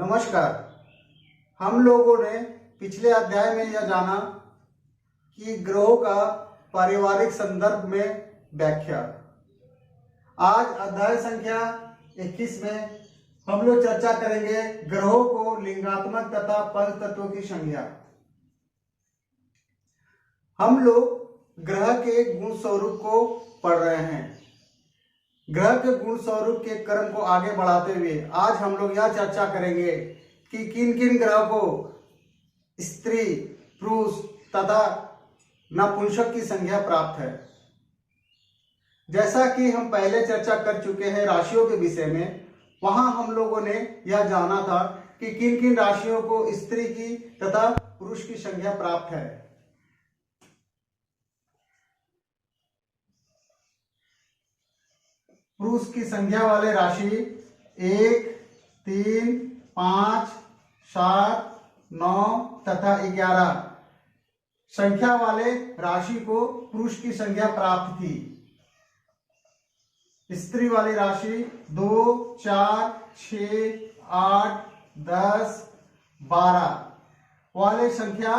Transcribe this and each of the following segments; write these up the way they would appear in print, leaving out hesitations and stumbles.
नमस्कार। हम लोगों ने पिछले अध्याय में यह जाना कि ग्रहों का पारिवारिक संदर्भ में व्याख्या। आज अध्याय संख्या 21 में हम लोग चर्चा करेंगे ग्रहों को लिंगात्मक तथा पंच तत्वों की संज्ञा। हम लोग ग्रह के गुण स्वरूप को पढ़ रहे हैं। ग्रह के गुण स्वरूप के क्रम को आगे बढ़ाते हुए आज हम लोग यह चर्चा करेंगे कि किन किन ग्रह को स्त्री, पुरुष तथा नपुंसक की संज्ञा प्राप्त है। जैसा कि हम पहले चर्चा कर चुके हैं राशियों के विषय में, वहां हम लोगों ने यह जाना था कि किन किन राशियों को स्त्री की तथा पुरुष की संज्ञा प्राप्त है। पुरुष की संज्ञा वाले राशि 1, 3, 5, 7, 9 तथा 11 संख्या वाले राशि को पुरुष की संज्ञा प्राप्त थी। स्त्री वाली राशि 2, 4, 6, 8, 10, 12 वाले संख्या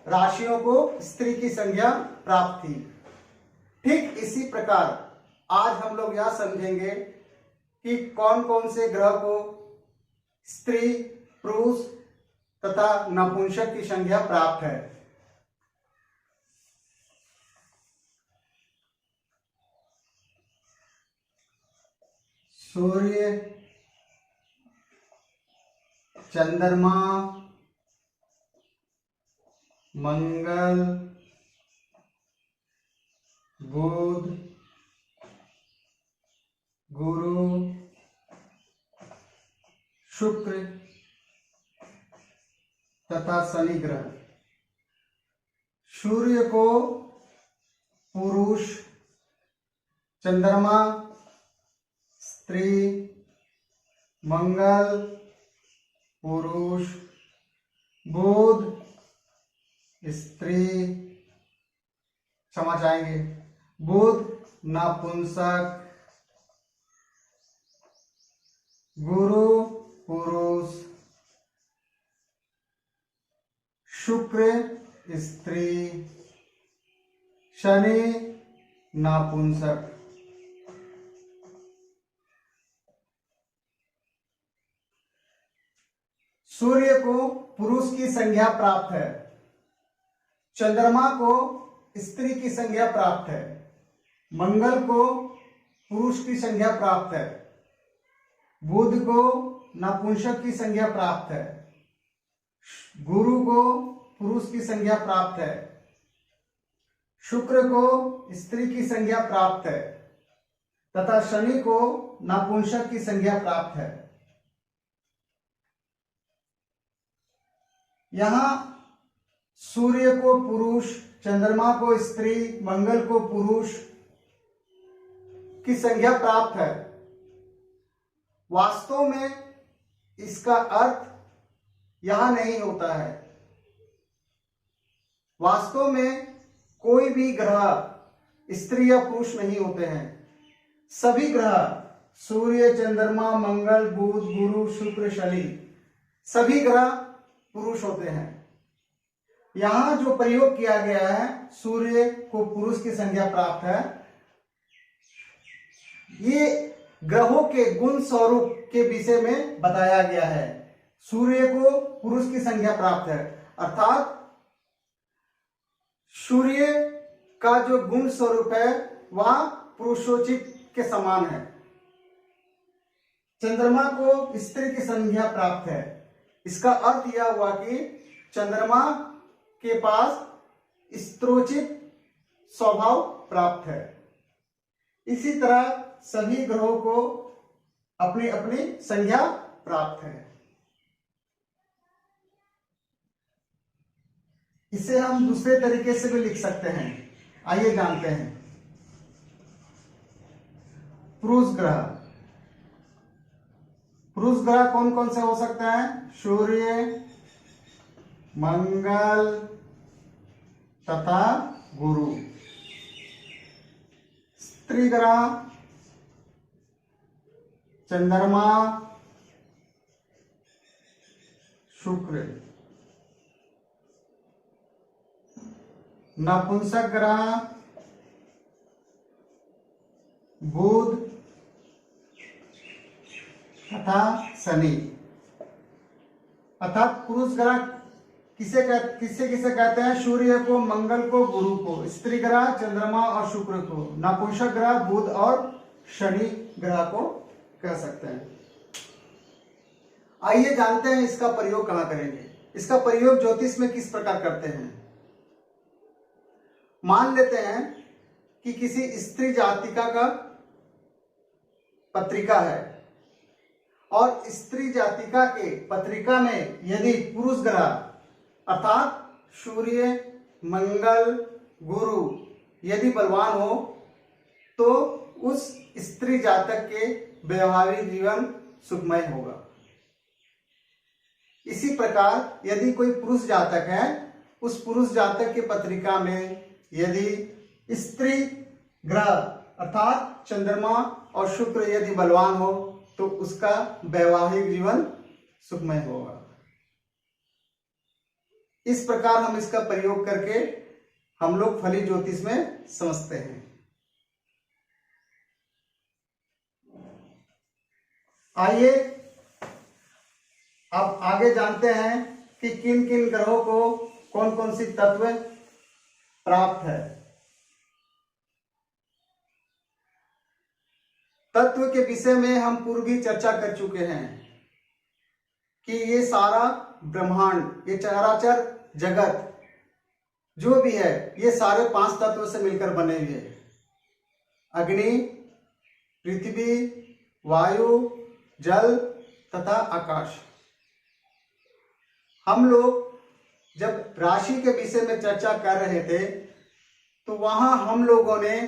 राशियों को स्त्री की संज्ञा प्राप्त थी। ठीक इसी प्रकार आज हम लोग यह समझेंगे कि कौन कौन से ग्रह को स्त्री, पुरुष तथा नपुंसक की संज्ञा प्राप्त है। सूर्य, चंद्रमा, मंगल, बुध, गुरु, शुक्र तथा शनि ग्रह। सूर्य को पुरुष, चंद्रमा स्त्री, मंगल पुरुष, बुध स्त्री, क्षमा चाहेंगे, बुध नपुंसक, गुरु पुरुष, शुक्र स्त्री, शनि नपुंसक। सूर्य को पुरुष की संज्ञा प्राप्त है, चंद्रमा को स्त्री की संज्ञा प्राप्त है, मंगल को पुरुष की संज्ञा प्राप्त है, बुध को नपुंसक की संज्ञा प्राप्त है, गुरु को पुरुष की संज्ञा प्राप्त है, शुक्र को स्त्री की संज्ञा प्राप्त है तथा शनि को नपुंसक की संज्ञा प्राप्त है। यहां सूर्य को पुरुष, चंद्रमा को स्त्री, मंगल को पुरुष की संज्ञा प्राप्त है। वास्तव में इसका अर्थ यह नहीं होता है। वास्तव में कोई भी ग्रह स्त्री या पुरुष नहीं होते हैं। सभी ग्रह सूर्य, चंद्रमा, मंगल, बुध, गुरु, शुक्र, शनि सभी ग्रह पुरुष होते हैं। यहां जो प्रयोग किया गया है, सूर्य को पुरुष की संज्ञा प्राप्त है, ये ग्रहों के गुण स्वरूप के विषय में बताया गया है। सूर्य को पुरुष की संज्ञा प्राप्त है, अर्थात सूर्य का जो गुण स्वरूप है वह पुरुषोचित के समान है। चंद्रमा को स्त्री की संज्ञा प्राप्त है। इसका अर्थ यह हुआ कि चंद्रमा के पास स्त्रोचित स्वभाव प्राप्त है। इसी तरह सभी ग्रहों को अपनी अपनी संज्ञा प्राप्त है। इसे हम दूसरे तरीके से भी लिख सकते हैं। आइए जानते हैं। पुरुष ग्रह। पुरुष ग्रह कौन कौन से हो सकते हैं? सूर्य, मंगल तथा गुरु। स्त्री ग्रह चंद्रमा, शुक्र। नपुंसक ग्रह बुध तथा शनि। अर्थात पुरुष ग्रह किसे किसे कहते हैं? सूर्य को, मंगल को, गुरु को, स्त्री ग्रह चंद्रमा और शुक्र को, नपुंसक ग्रह बुध और शनि ग्रह को कह सकते हैं। आइए जानते हैं इसका प्रयोग कहां करेंगे। इसका प्रयोग ज्योतिष में किस प्रकार करते हैं। मान लेते हैं कि किसी स्त्री जातिका का पत्रिका है और स्त्री जातिका के पत्रिका में यदि पुरुष ग्रह अर्थात सूर्य, मंगल, गुरु यदि बलवान हो तो उस स्त्री जातक के वैवाहिक जीवन सुखमय होगा। इसी प्रकार यदि कोई पुरुष जातक है, उस पुरुष जातक के पत्रिका में यदि स्त्री ग्रह अर्थात चंद्रमा और शुक्र यदि बलवान हो तो उसका वैवाहिक जीवन सुखमय होगा। इस प्रकार हम इसका प्रयोग करके हम लोग फली ज्योतिष में समझते हैं। आइए अब आगे जानते हैं कि किन किन ग्रहों को कौन कौन सी तत्व प्राप्त है। तत्व के विषय में हम पूर्व भी चर्चा कर चुके हैं कि ये सारा ब्रह्मांड, ये चराचर जगत जो भी है ये सारे 5 तत्व से मिलकर बने हुए हैं। अग्नि, पृथ्वी, वायु, जल तथा आकाश। हम लोग जब राशि के विषय में चर्चा कर रहे थे तो वहां हम लोगों ने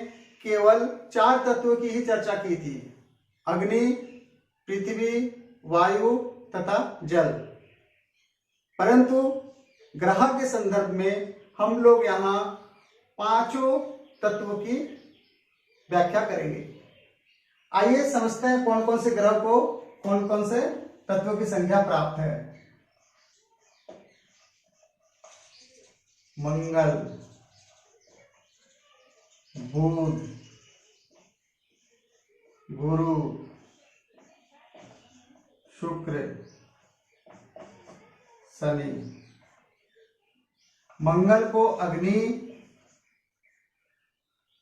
केवल 4 तत्वों की ही चर्चा की थी, अग्नि, पृथ्वी, वायु तथा जल। परंतु ग्रह के संदर्भ में हम लोग यहाँ 5 तत्वों की व्याख्या करेंगे। आइए समझते हैं कौन कौन से ग्रह को कौन कौन से तत्वों की संख्या प्राप्त है। मंगल, बुध, गुरु, शुक्र, शनि। मंगल को अग्नि,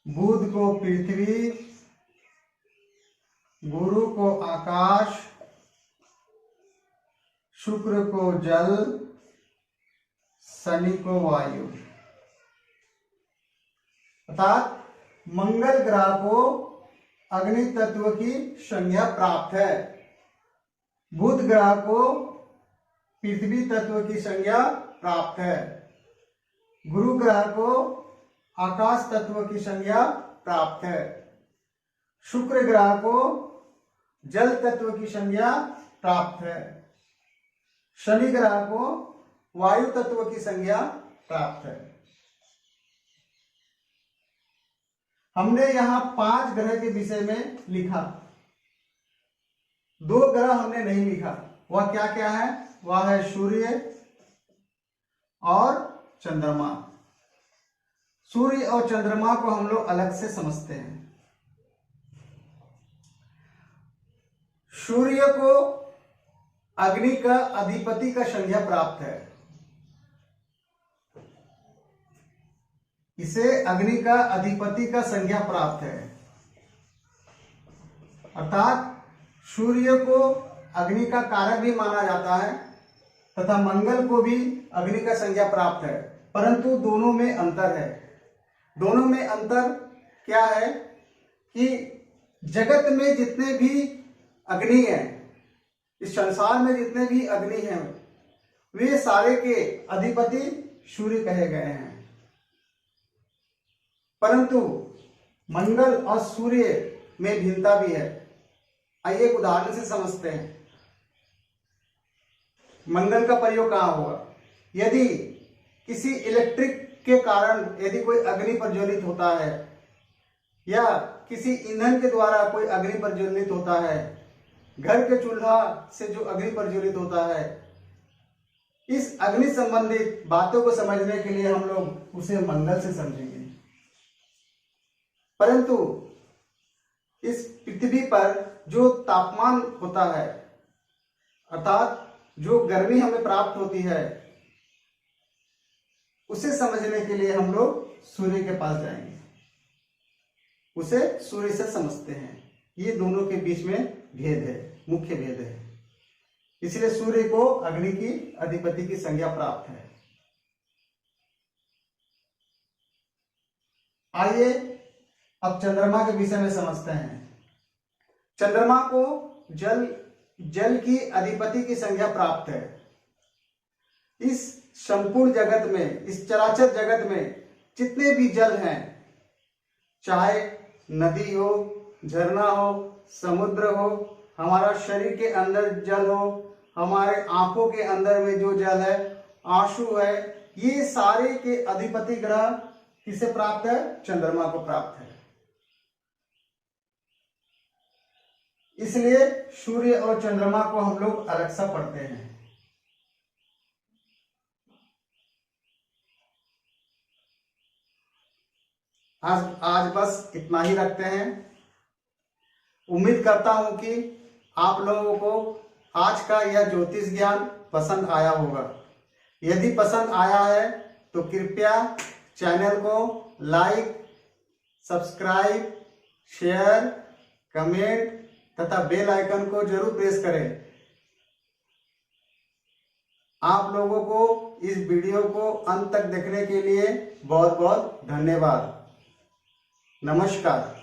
बुध को पृथ्वी, गुरु को आकाश, शुक्र को जल, शनि को वायु। अर्थात मंगल ग्रह को अग्नि तत्व की संज्ञा प्राप्त है, बुध ग्रह को पृथ्वी तत्व की संज्ञा प्राप्त है, गुरु ग्रह को आकाश तत्व की संज्ञा प्राप्त है, शुक्र ग्रह को जल तत्व की संज्ञा प्राप्त है, शनि ग्रह को वायु तत्व की संज्ञा प्राप्त है। हमने यहां 5 ग्रह के विषय में लिखा, 2 ग्रह हमने नहीं लिखा। वह क्या क्या है? वह है सूर्य और चंद्रमा। सूर्य और चंद्रमा को हम लोग अलग से समझते हैं। सूर्य को अग्नि का अधिपति का संज्ञा प्राप्त है, इसे अग्नि का अधिपति का संज्ञा प्राप्त है। अर्थात सूर्य को अग्नि का कारक भी माना जाता है तथा मंगल को भी अग्नि का संज्ञा प्राप्त है, परंतु दोनों में अंतर है। दोनों में अंतर क्या है कि जगत में जितने भी अग्नि हैं, इस संसार में जितने भी अग्नि हैं, वे सारे के अधिपति सूर्य कहे गए हैं, परंतु मंगल और सूर्य में भिन्नता भी है। आइए एक उदाहरण से समझते हैं। मंगल का प्रयोग कहां होगा? यदि किसी इलेक्ट्रिक के कारण यदि कोई अग्नि प्रज्वलित होता है या किसी ईंधन के द्वारा कोई अग्नि प्रज्वलित होता है, घर के चूल्हा से जो अग्नि प्रज्वलित होता है, इस अग्नि संबंधित बातों को समझने के लिए हम लोग उसे मंगल से समझेंगे। परंतु इस पृथ्वी पर जो तापमान होता है, अर्थात जो गर्मी हमें प्राप्त होती है, उसे समझने के लिए हम लोग सूर्य के पास जाएंगे, उसे सूर्य से समझते हैं। ये दोनों के बीच में भेद है, मुख्य भेद है। इसलिए सूर्य को अग्नि की अधिपति की संज्ञा प्राप्त है। आइए अब चंद्रमा के विषय में समझते हैं। चंद्रमा को जल की अधिपति की संज्ञा प्राप्त है। इस संपूर्ण जगत में, इस चराचर जगत में जितने भी जल हैं, चाहे नदी हो, झरना हो, समुद्र हो, हमारा शरीर के अंदर जल हो, हमारे आंखों के अंदर में जो जल है, आंसू है, ये सारे के अधिपति ग्रह किसे प्राप्त है? चंद्रमा को प्राप्त है। इसलिए सूर्य और चंद्रमा को हम लोग अलग सा पढ़ते हैं। आज बस इतना ही रखते हैं। उम्मीद करता हूं कि आप लोगों को आज का यह ज्योतिष ज्ञान पसंद आया होगा। यदि पसंद आया है तो कृपया चैनल को लाइक, सब्सक्राइब, शेयर, कमेंट तथा बेल आइकन को जरूर प्रेस करें। आप लोगों को इस वीडियो को अंत तक देखने के लिए बहुत बहुत धन्यवाद। नमस्कार।